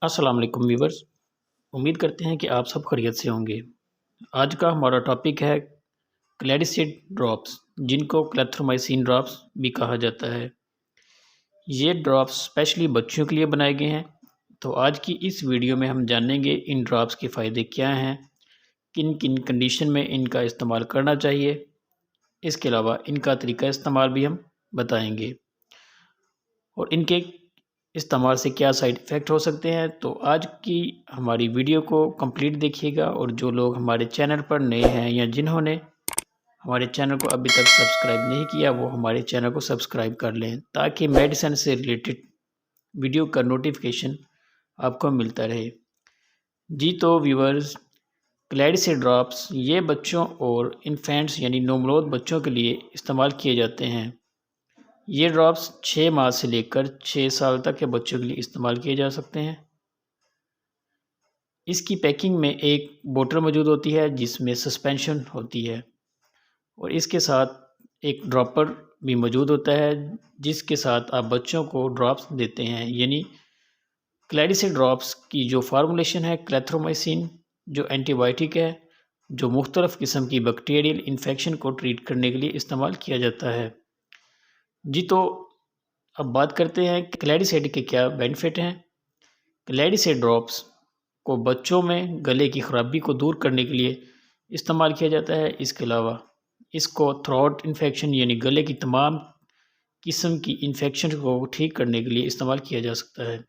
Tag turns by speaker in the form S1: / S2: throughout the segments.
S1: अस्सलाम वालेकुम व्यूवर्स। उम्मीद करते हैं कि आप सब खैरियत से होंगे। आज का हमारा टॉपिक है क्लैरिसिड ड्रॉप्स, जिनको क्लैथ्रोमाइसिन ड्रॉप्स भी कहा जाता है। ये ड्रॉप्स स्पेशली बच्चों के लिए बनाए गए हैं। तो आज की इस वीडियो में हम जानेंगे इन ड्रॉप्स के फ़ायदे क्या हैं, किन किन कंडीशन में इनका इस्तेमाल करना चाहिए। इसके अलावा इनका तरीका इस्तेमाल भी हम बताएंगे और इनके इस्तेमाल से क्या साइड इफ़ेक्ट हो सकते हैं। तो आज की हमारी वीडियो को कंप्लीट देखिएगा और जो लोग हमारे चैनल पर नए हैं या जिन्होंने हमारे चैनल को अभी तक सब्सक्राइब नहीं किया वो हमारे चैनल को सब्सक्राइब कर लें, ताकि मेडिसिन से रिलेटेड वीडियो का नोटिफिकेशन आपको मिलता रहे। जी तो व्यूवर्स, क्लैरिसिड ड्रॉप्स ये बच्चों और इन्फेंट्स यानी नवजात बच्चों के लिए इस्तेमाल किए जाते हैं। ये ड्रॉप्स 6 माह से लेकर 6 साल तक के बच्चों के लिए इस्तेमाल किए जा सकते हैं। इसकी पैकिंग में एक बोतल मौजूद होती है जिसमें सस्पेंशन होती है और इसके साथ एक ड्रॉपर भी मौजूद होता है जिसके साथ आप बच्चों को ड्रॉप्स देते हैं। यानी क्लैरिसिड ड्रॉप्स की जो फार्मूलेशन है क्लैथ्रोमाइसिन, जो एंटीबायोटिक है, जो मुख्तलिफ़ किस्म की बैक्टीरियल इन्फेक्शन को ट्रीट करने के लिए इस्तेमाल किया जाता है। जी तो अब बात करते हैं कि क्लैरिसिड के क्या बेनिफिट हैं। क्लैरिसिड ड्रॉप्स को बच्चों में गले की ख़राबी को दूर करने के लिए इस्तेमाल किया जाता है। इसके अलावा इसको थ्रोट इन्फेक्शन यानी गले की तमाम किस्म की इन्फेक्शन को ठीक करने के लिए इस्तेमाल किया जा सकता है।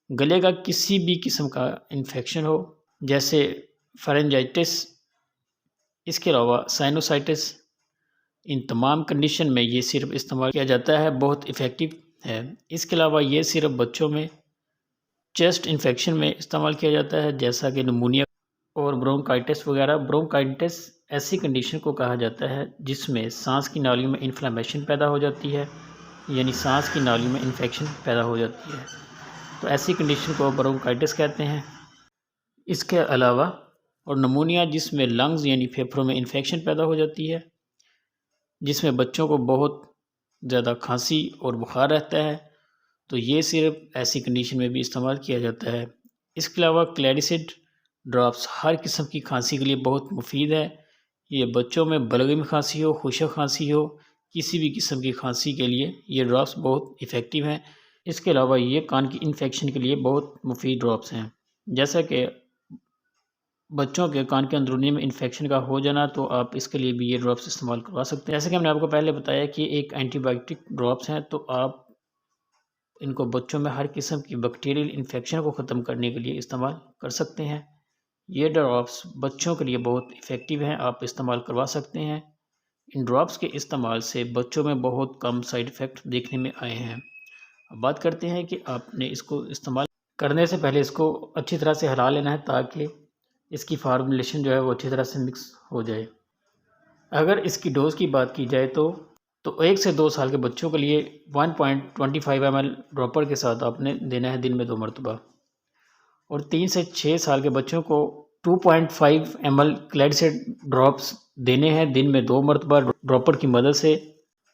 S1: गले का किसी भी किस्म का इन्फेक्शन हो, जैसे फेरेंजाइटिस, इसके अलावा साइनोसाइटिस, इन तमाम कंडीशन में ये सिरप इस्तेमाल किया जाता है, बहुत इफ़ेक्टिव है। इसके अलावा ये सिरप बच्चों में चेस्ट इन्फेक्शन में इस्तेमाल किया जाता है, जैसा कि निमोनिया और ब्रोंकाइटिस वगैरह। ब्रोंकाइटिस ऐसी कंडीशन को कहा जाता है जिसमें सांस की नालियों में इन्फ्लेमेशन पैदा हो जाती है, यानी सांस की नालियों में इन्फेक्शन पैदा हो जाती है, तो ऐसी कंडीशन को ब्रोंकाइटिस कहते हैं। इसके अलावा और निमोनिया जिसमें लंग्स यानी फेफड़ों में इन्फेक्शन पैदा हो जाती है, जिसमें बच्चों को बहुत ज़्यादा खांसी और बुखार रहता है, तो ये सिर्फ ऐसी कंडीशन में भी इस्तेमाल किया जाता है। इसके अलावा क्लैरिसिड ड्रॉप्स हर किस्म की खांसी के लिए बहुत मुफीद है। ये बच्चों में बलगम खांसी हो, खुशक खांसी हो, किसी भी किस्म की खांसी के लिए ये ड्रॉप्स बहुत इफ़ेक्टिव हैं। इसके अलावा ये कान की इन्फेक्शन के लिए बहुत मुफीद ड्रॉप्स हैं। जैसा कि बच्चों के कान के अंदरूनी में इन्फेक्शन का हो जाना, तो आप इसके लिए भी ये ड्रॉप्स इस्तेमाल करवा सकते हैं। जैसे कि हमने आपको पहले बताया कि एक एंटीबायोटिक ड्रॉप्स हैं, तो आप इनको बच्चों में हर किस्म की बैक्टीरियल इन्फेक्शन को ख़त्म करने के लिए इस्तेमाल कर सकते हैं। ये ड्रॉप्स बच्चों के लिए बहुत इफ़ेक्टिव हैं, आप इस्तेमाल करवा सकते हैं। इन ड्रॉप्स के इस्तेमाल से बच्चों में बहुत कम साइड इफ़ेक्ट देखने में आए हैं। अब बात करते हैं कि आपने इसको इस्तेमाल करने से पहले इसको अच्छी तरह से हिला लेना है, ताकि इसकी फार्मूलेशन जो है वो अच्छी तरह से मिक्स हो जाए। अगर इसकी डोज़ की बात की जाए तो 1 से 2 साल के बच्चों के लिए 1.25 ml ड्रॉपर के साथ आपने देना है दिन में 2 मरतबा, और 3 से 6 साल के बच्चों को 2.5 ml क्लैरिसिड ड्रॉप्स देने हैं दिन में 2 मरतबा ड्रॉपर की मदद से,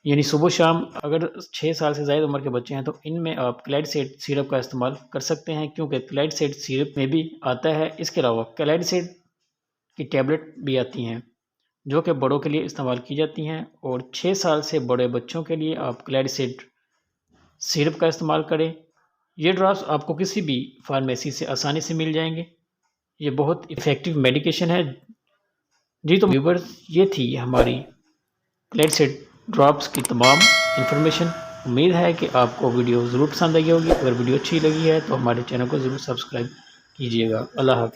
S1: यानी सुबह शाम। अगर 6 साल से ज़्यादा उम्र के बच्चे हैं तो इनमें आप क्लैरिसिड सिरप का इस्तेमाल कर सकते हैं, क्योंकि क्लैरिसिड सिरप में भी आता है। इसके अलावा क्लैरिसिड की टैबलेट भी आती हैं जो कि बड़ों के लिए इस्तेमाल की जाती हैं, और 6 साल से बड़े बच्चों के लिए आप क्लैरिसिड सिरप का इस्तेमाल करें। ये ड्रॉप्स आपको किसी भी फार्मेसी से आसानी से मिल जाएंगे। ये बहुत इफ़ेक्टिव मेडिकेशन है। जी तो व्यूवर्स, ये थी हमारी क्लैरिसिड ड्रॉप्स की तमाम इन्फॉर्मेशन। उम्मीद है कि आपको वीडियो ज़रूर पसंद आई होगी। अगर वीडियो अच्छी लगी है तो हमारे चैनल को ज़रूर सब्सक्राइब कीजिएगा। अल्लाह हाफ़िज़।